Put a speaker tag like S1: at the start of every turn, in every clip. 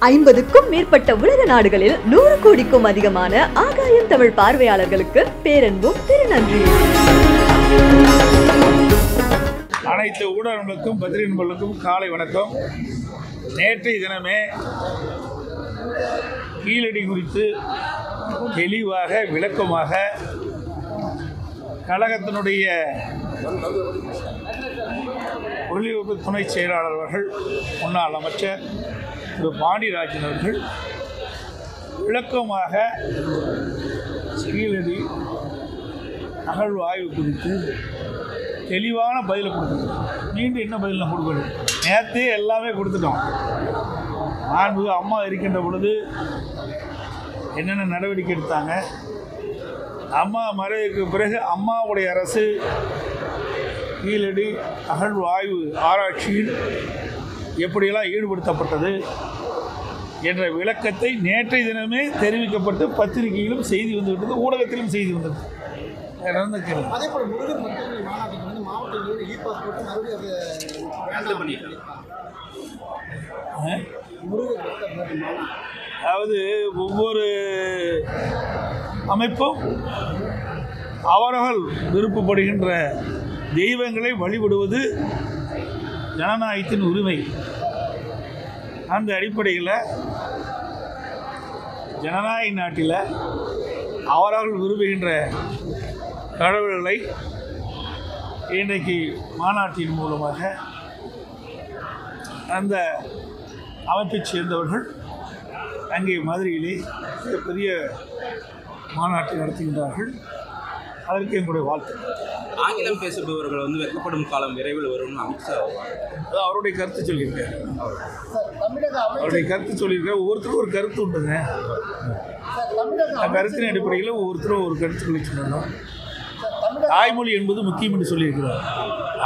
S1: 50க்கும் மேற்பட்ட உலக நாடுகளில் 100 கோடிக்கும் அதிகமான ஆகாயம் தமிழ் பார்வையாளர்களுக்கு பேரன்பும் திருநன்றியும்.
S2: அனைத்து ஊடகங்களுக்கும் பத்திரிகை நண்பர்களுக்கும் காலை வணக்கம். நேற்றைய தினமே கீழடி குறித்து தெளிவாக விளக்கமாக கழகத்தினுடைய ஒலிபரப்பு துணை செயலாளர் அவர்கள், முன்னாள் அமைச்சர் திரு பாண்டியராஜன் அவர்கள் விளக்கமாக கீழடி அகழ்வாய்வு குறித்து தெளிவான பதிலை கொடுத்துருக்கோம். மீண்டும் என்ன பதில் நான் கொடுக்கணும்? நேற்றே எல்லாமே கொடுத்துட்டோம். மாண்புமிகு அம்மா இருக்கின்ற பொழுது என்னென்ன நடவடிக்கை எடுத்தாங்க, அம்மா மறைவுக்கு பிறகு அம்மாவுடைய அரசு கீழடி அகழ்வாய்வு ஆராய்ச்சியில் எப்படியெல்லாம் ஈடுபடுத்தப்பட்டது என்ற விளக்கத்தை நேற்றைய தினமே தெரிவிக்கப்பட்டு பத்திரிகையிலும் செய்தி வந்துவிட்டது, ஊடகத்திலும் செய்தி வந்தது.
S3: அதே போல முருகன் மக்கள் மாநாட்டுக்கு வந்து மாவட்டங்களில் இ பாஸ் போட்டு மறுபடியும்
S2: அதாவது ஒவ்வொரு அமைப்பும் அவர்கள் விருப்பப்படுகின்ற தெய்வங்களை வழிபடுவது ஜனநாயகத்தின் உரிமை. அந்த அடிப்படையில் ஜனநாயக நாட்டில் அவர்கள் விரும்புகின்ற கடவுள்களை இன்றைக்கு மாநாட்டின் மூலமாக அந்த அமைப்பைச் சேர்ந்தவர்கள் அங்கே மதுரையிலே பெரிய மாநாட்டை நடத்துகின்றார்கள். அதற்கு எங்களுடைய வாழ்த்து.
S4: ஆங்கிலம் பேசுபவர்கள் வந்து வெட்கப்படும் காலம் விரைவில் வரும்னு அமித்ஷா
S2: அவருடைய கருத்து சொல்லியிருக்காரு. அவருடைய கருத்து சொல்லியிருக்காரு. ஒவ்வொருத்தரும் ஒரு கருத்து உண்டுங்க. கருத்தின் அடிப்படையில் ஒவ்வொருத்தரும் ஒரு கருத்துக்களை சொல்லணும். தாய்மொழி என்பது முக்கியம் என்று சொல்லியிருக்கிறார்.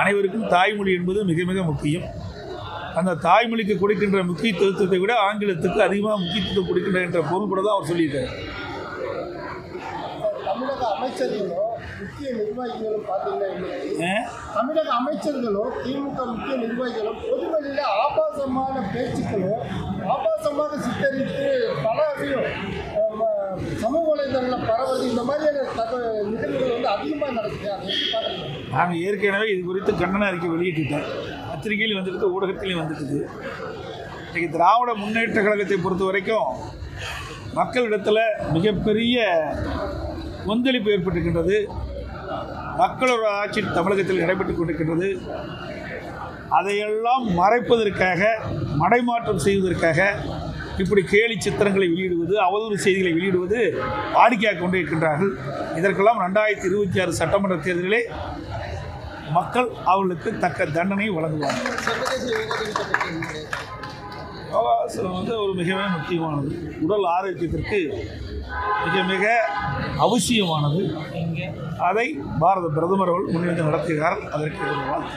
S2: அனைவருக்கும் தாய்மொழி என்பது மிக மிக முக்கியம். அந்த தாய்மொழிக்கு கொடுக்கின்ற முக்கியத்துவத்தை விட ஆங்கிலத்துக்கு அதிகமாக முக்கியத்துவம் கொடுக்கின்ற என்ற பொருள்பட தான் அவர் சொல்லியிருக்காரு.
S3: தமிழக அமைச்சர்களும் முக்கிய நிர்வாகிகளும் பார்த்தீங்கன்னா, தமிழக அமைச்சர்களும் திமுக முக்கிய நிர்வாகிகளும் பொதுவெளியில் ஆபாசமான பேச்சுக்களும் ஆபாசமாக சித்தரித்து பலரையும் சமூக வலைதளங்களில் பரவது, இந்த மாதிரியான நிகழ்வுகள் வந்து அதிகமாக நடக்குது. அதை எப்படி பார்க்குறீங்க?
S2: நாங்கள் ஏற்கனவே இது குறித்து கண்டன அறிக்கை வெளியிட்டுட்டேன். பத்திரிகையிலும் வந்துட்டு, ஊடகத்திலையும் வந்துட்டுது. இன்றைக்கி திராவிட முன்னேற்ற கழகத்தை பொறுத்த வரைக்கும் மக்களிடத்தில் மிகப்பெரிய கொந்தளிப்பு ஏற்பட்டிருக்கின்றது. மக்களோட ஆட்சி தமிழகத்தில் நடைபெற்றுக் கொண்டிருக்கின்றது. அதையெல்லாம் மறைப்பதற்காக, மடைமாற்றம் செய்வதற்காக இப்படி கேலி சித்திரங்களை வெளியிடுவது, அவதூறு செய்திகளை வெளியிடுவது வாடிக்கையாக கொண்டே இருக்கின்றார்கள். இதற்கெல்லாம் 2026 சட்டமன்ற தேர்தலிலே மக்கள் அவர்களுக்கு தக்க தண்டனை வழங்குவார்கள். யோகாசனம் வந்து ஒரு மிகவே முக்கியமானது. உடல் ஆரோக்கியத்திற்கு மிக மிக அவசியமானது. அதை பாரத பிரதமர் அவர்கள் முன்னிருந்து நடத்துகிறார். அதற்கு வாழ்த்து.